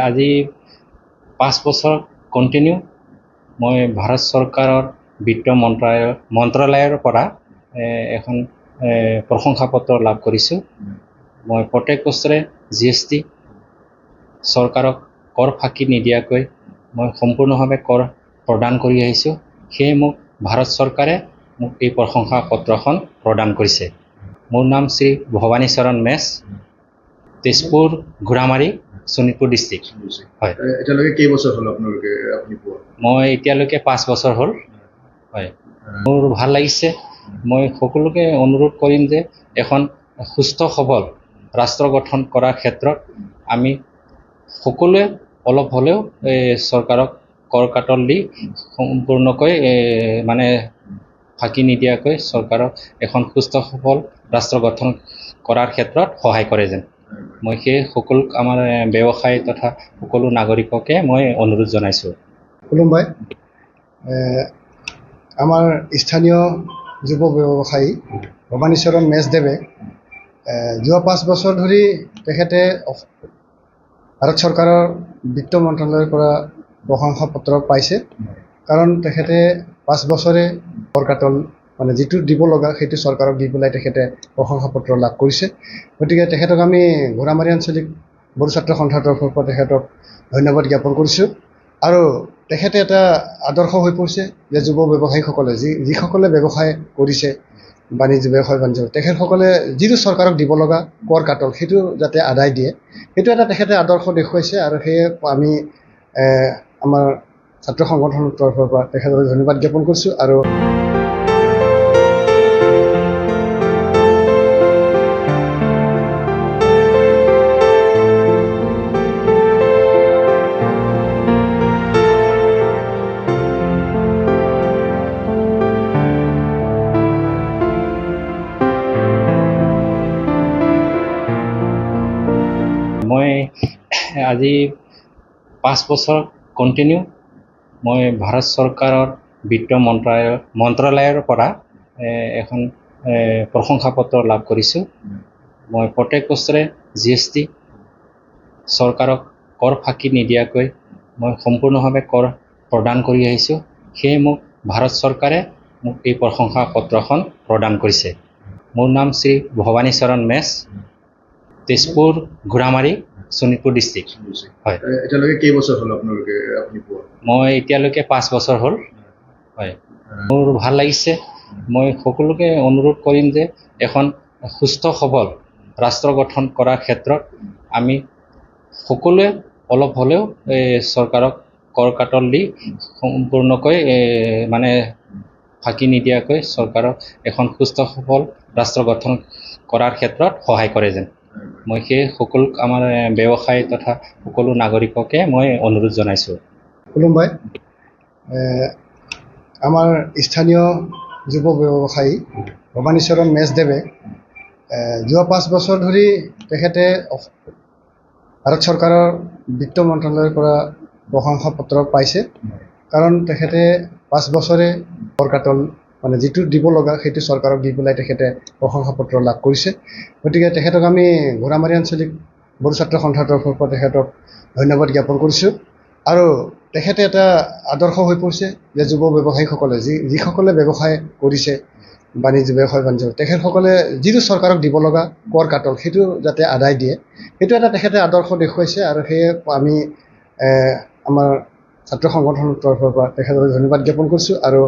আজি 5 বছৰ কণ্টিনিউ মই ভাৰত চৰকাৰৰ বিত্ত মন্ত্ৰালয়ৰ পৰা এখন প্ৰশংসাপত্ৰ লাভ কৰিছোঁ। মই প্ৰত্যেক বছৰে GST চৰকাৰক কৰ ফাঁকি নিদিয়াকৈ মই সম্পূৰ্ণভাৱে কৰ প্ৰদান কৰি আহিছোঁ। সেয়ে মোক ভাৰত চৰকাৰে মোক এই প্ৰশংসা পত্ৰখন প্ৰদান কৰিছে। মোৰ নাম শ্ৰী ভৱানী চৰণ মেছ, তেজপুৰ ঘোঁৰামাৰী, শোণিতপুৰ ডিষ্ট্ৰিক্ট। হয়, এতিয়ালৈকে কেইবছৰ হ'ল আপোনালোকে আপুনি পোৱা? মই এতিয়ালৈকে 5 বছৰ হ'ল। হয়, মোৰ ভাল লাগিছে। মই সকলোকে অনুৰোধ কৰিম যে এখন সুস্থ সবল ৰাষ্ট্ৰ গঠন কৰাৰ ক্ষেত্ৰত আমি সকলোৱে অলপ হ'লেও চৰকাৰক কৰ কাটল দি সম্পূৰ্ণকৈ মানে ফাঁকি নিদিয়াকৈ চৰকাৰক এখন সুস্থ সবল ৰাষ্ট্ৰ গঠন কৰাৰ ক্ষেত্ৰত সহায় কৰে যেন মই সেই সকলো আমাৰ ব্যৱসায়ী তথা সকলো নাগৰিককে মই অনুৰোধ জনাইছোঁ। খুলুমবাই, আমাৰ স্থানীয় যুৱ ব্যৱসায়ী ভৱানী চৰণ মেছদেৱে যোৱা 5 বছৰ ধৰি তেখেতে ভাৰত চৰকাৰৰ বিত্ত মন্ত্ৰালয়ৰ পৰা প্ৰশংসা পত্ৰ পাইছে। কাৰণ তেখেতে 5 বছৰে কৰ কাটল মানে যিটো দিব লগা সেইটো চৰকাৰক দি পেলাই তেখেতে প্ৰশংসা পত্ৰ লাভ কৰিছে। গতিকে তেখেতক আমি ঘোঁৰামাৰী আঞ্চলিক বড়ো ছাত্ৰ সন্থাৰ তৰফৰ পৰা তেখেতক ধন্যবাদ জ্ঞাপন কৰিছোঁ। আৰু তেখেতে এটা আদৰ্শ হৈ পৰিছে যে যুৱ ব্যৱসায়ীসকলে যিসকলে ব্যৱসায় কৰিছে, বাণিজ্য তেখেতসকলে যিটো চৰকাৰক দিব লগা কৰ কাটল সেইটো যাতে আদায় দিয়ে, সেইটো এটা তেখেতে আদৰ্শ দেখুৱাইছে। আৰু সেয়ে আমি আমাৰ ছাত্ৰ সংগঠনৰ তৰফৰ পৰা তেখেতলৈ ধন্যবাদ জ্ঞাপন কৰিছোঁ। আৰু মই আজি 5 বছৰ কণ্টিনিউ মই ভাৰত চৰকাৰৰ বিত্ত মন্ত্ৰালয়ৰ পৰা এখন প্ৰশংসাপত্ৰ লাভ কৰিছোঁ। মই প্ৰত্যেক বছৰে GST চৰকাৰক কৰ ফাঁকি নিদিয়াকৈ মই সম্পূৰ্ণভাৱে কৰ প্ৰদান কৰি আহিছোঁ। সেয়ে মোক ভাৰত চৰকাৰে মোক এই প্ৰশংসা পত্ৰখন প্ৰদান কৰিছে। মোৰ নাম শ্ৰী ভৱানী চৰণ মেছ, তেজপুৰ ঘোঁৰামাৰী, শোণিতপুৰ ডিষ্ট্ৰিক্ট। হয়, এতিয়ালৈকে কেইবছৰ হ'ল আপোনালোকে আপুনি পোৱা? মই এতিয়ালৈকে 5 বছৰ হ'ল। হয়, মোৰ ভাল লাগিছে। মই সকলোকে অনুৰোধ কৰিম যে এখন সুস্থ সবল ৰাষ্ট্ৰ গঠন কৰাৰ ক্ষেত্ৰত আমি সকলোৱে অলপ হ'লেও চৰকাৰক কৰ কাটল দি সম্পূৰ্ণকৈ মানে ফাঁকি নিদিয়াকৈ চৰকাৰক এখন সুস্থ সবল ৰাষ্ট্ৰ গঠন কৰাৰ ক্ষেত্ৰত সহায় কৰে যেন মই সেই সকলো আমাৰ ব্যৱসায়ী তথা সকলো নাগৰিককে মই অনুৰোধ জনাইছোঁ। খুলুমবাই, আমাৰ স্থানীয় যুৱ ব্যৱসায়ী ভৱানী চৰণ মেছদেৱে যোৱা 5 বছৰ ধৰি তেখেতে ভাৰত চৰকাৰৰ বিত্ত মন্ত্ৰালয়ৰ পৰা প্ৰশংসা পত্ৰ পাইছে। কাৰণ তেখেতে 5 বছৰে কৰ কাটল মানে যিটো দিব লগা সেইটো চৰকাৰক দি পেলাই তেখেতে প্ৰশংসা পত্ৰ লাভ কৰিছে। গতিকে তেখেতক আমি ঘোঁৰামাৰী আঞ্চলিক বড়ো ছাত্ৰ সন্থাৰ তৰফৰ পৰা তেখেতক ধন্যবাদ জ্ঞাপন কৰিছোঁ। আৰু তেখেতে এটা আদৰ্শ হৈ পৰিছে যে যুৱ ব্যৱসায়ীসকলে যিসকলে ব্যৱসায় কৰিছে, বাণিজ্য তেখেতসকলে যিটো চৰকাৰক দিব লগা কৰ কাটল সেইটো যাতে আদায় দিয়ে, সেইটো এটা তেখেতে আদৰ্শ দেখুৱাইছে। আৰু সেয়ে আমি আমাৰ ছাত্ৰ সংগঠনৰ তৰফৰ পৰা তেখেতলৈ ধন্যবাদ জ্ঞাপন কৰিছোঁ। আৰু